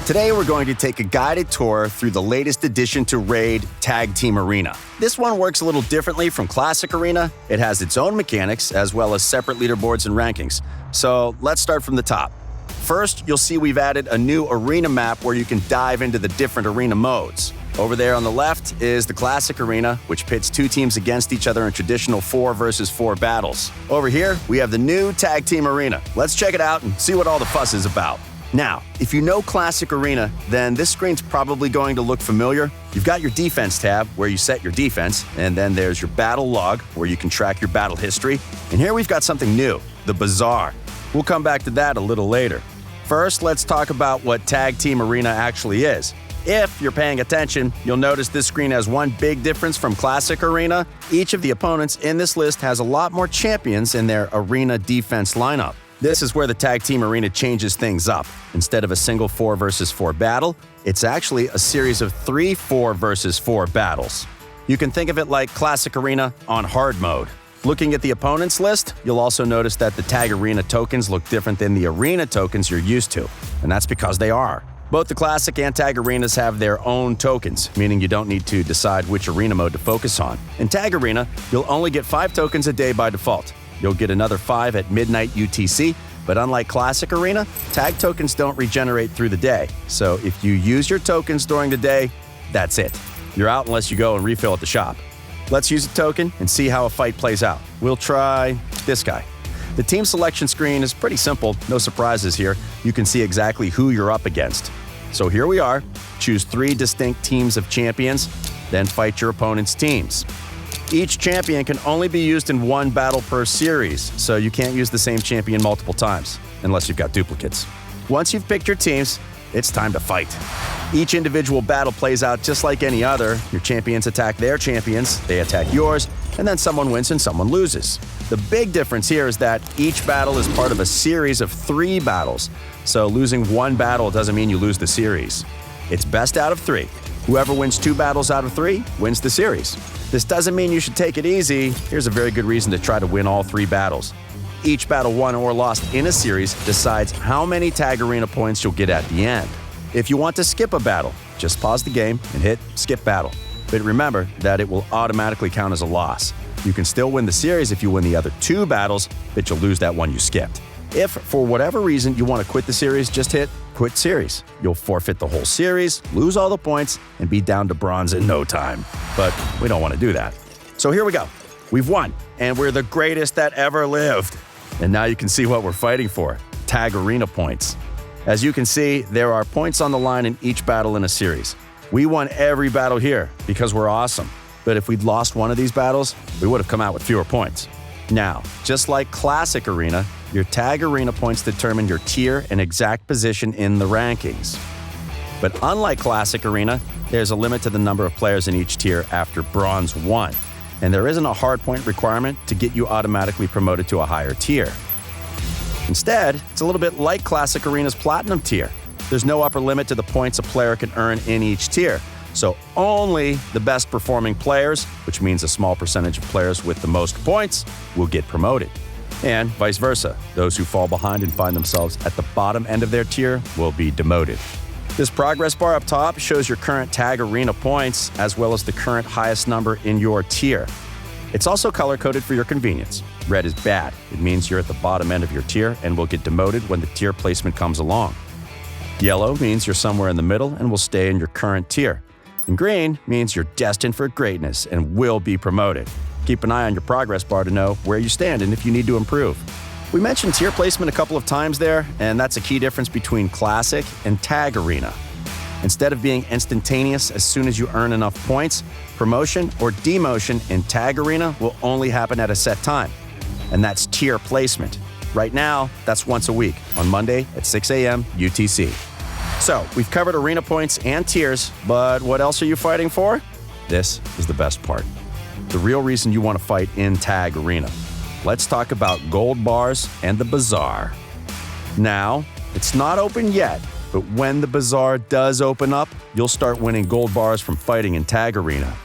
Today, we're going to take a guided tour through the latest addition to Raid, Tag Team Arena. This one works a little differently from Classic Arena. It has its own mechanics, as well as separate leaderboards and rankings. So let's start from the top. First, you'll see we've added a new arena map where you can dive into the different arena modes. Over there on the left is the Classic Arena, which pits two teams against each other in traditional 4 versus 4 battles. Over here, we have the new Tag Team Arena. Let's check it out and see what all the fuss is about. Now, if you know Classic Arena, then this screen's probably going to look familiar. You've got your Defense tab, where you set your defense, and then there's your Battle Log, where you can track your battle history. And here we've got something new, the Bazaar. We'll come back to that a little later. First, let's talk about what Tag Team Arena actually is. If you're paying attention, you'll notice this screen has one big difference from Classic Arena. Each of the opponents in this list has a lot more champions in their arena defense lineup. This is where the Tag Team Arena changes things up. Instead of a single 4 versus 4 battle, it's actually a series of 3 4 versus 4 battles. You can think of it like Classic Arena on hard mode. Looking at the opponents list, you'll also notice that the Tag Arena tokens look different than the arena tokens you're used to, and that's because they are. Both the Classic and Tag Arenas have their own tokens, meaning you don't need to decide which arena mode to focus on. In Tag Arena, you'll only get 5 tokens a day by default. You'll get another 5 at midnight UTC, but unlike Classic Arena, tag tokens don't regenerate through the day. So if you use your tokens during the day, that's it. You're out unless you go and refill at the shop. Let's use a token and see how a fight plays out. We'll try this guy. The team selection screen is pretty simple, no surprises here. You can see exactly who you're up against. So here we are. Choose 3 distinct teams of champions, then fight your opponent's teams. Each champion can only be used in 1 battle per series, so you can't use the same champion multiple times, unless you've got duplicates. Once you've picked your teams, it's time to fight. Each individual battle plays out just like any other. Your champions attack their champions, they attack yours, and then someone wins and someone loses. The big difference here is that each battle is part of a series of 3 battles, so losing 1 battle doesn't mean you lose the series. It's best out of 3. Whoever wins 2 battles out of 3 wins the series. This doesn't mean you should take it easy. Here's a very good reason to try to win all 3 battles. Each battle won or lost in a series decides how many Tag Arena points you'll get at the end. If you want to skip a battle, just pause the game and hit Skip Battle. But remember that it will automatically count as a loss. You can still win the series if you win the other 2 battles, but you'll lose that one you skipped. If, for whatever reason, you want to quit the series, just hit Quit Series. You'll forfeit the whole series, lose all the points, and be down to bronze in no time. But we don't want to do that. So here we go. We've won, and we're the greatest that ever lived. And now you can see what we're fighting for, Tag Arena points. As you can see, there are points on the line in each battle in a series. We won every battle here because we're awesome. But if we'd lost one of these battles, we would have come out with fewer points. Now, just like Classic Arena, your Tag Arena points determine your tier and exact position in the rankings. But unlike Classic Arena, there's a limit to the number of players in each tier after Bronze 1, and there isn't a hard point requirement to get you automatically promoted to a higher tier. Instead, it's a little bit like Classic Arena's Platinum tier. There's no upper limit to the points a player can earn in each tier, so only the best performing players, which means a small percentage of players with the most points, will get promoted. And vice versa, those who fall behind and find themselves at the bottom end of their tier will be demoted. This progress bar up top shows your current Tag Arena points, as well as the current highest number in your tier. It's also color-coded for your convenience. Red is bad. It means you're at the bottom end of your tier and will get demoted when the tier placement comes along. Yellow means you're somewhere in the middle and will stay in your current tier. And green means you're destined for greatness and will be promoted. Keep an eye on your progress bar to know where you stand and if you need to improve. We mentioned tier placement a couple of times there, and that's a key difference between Classic and Tag Arena. Instead of being instantaneous as soon as you earn enough points, promotion or demotion in Tag Arena will only happen at a set time, and that's tier placement. Right now, that's once a week, on Monday at 6 a.m. UTC. So, we've covered arena points and tiers, but what else are you fighting for? This is the best part. The real reason you want to fight in Tag Arena. Let's talk about gold bars and the Bazaar. Now, it's not open yet, but when the Bazaar does open up, you'll start winning gold bars from fighting in Tag Arena.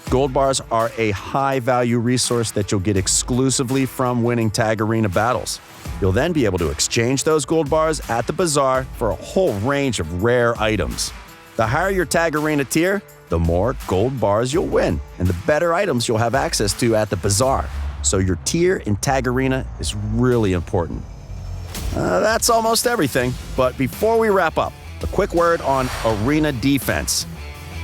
Gold bars are a high-value resource that you'll get exclusively from winning Tag Arena battles. You'll then be able to exchange those gold bars at the Bazaar for a whole range of rare items. The higher your Tag Arena tier, the more gold bars you'll win, and the better items you'll have access to at the Bazaar. So your tier in Tag Arena is really important. That's almost everything, but before we wrap up, a quick word on Arena Defense.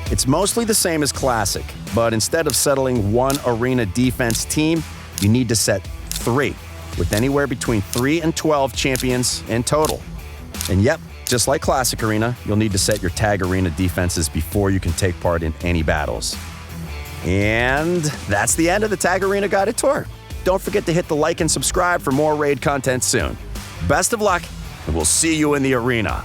It's mostly the same as Classic, but instead of settling one Arena Defense team, you need to set 3, with anywhere between 3 and 12 champions in total. And yep, just like Classic Arena, you'll need to set your Tag Arena defenses before you can take part in any battles. And that's the end of the Tag Arena Guided Tour. Don't forget to hit the like and subscribe for more raid content soon. Best of luck, and we'll see you in the arena.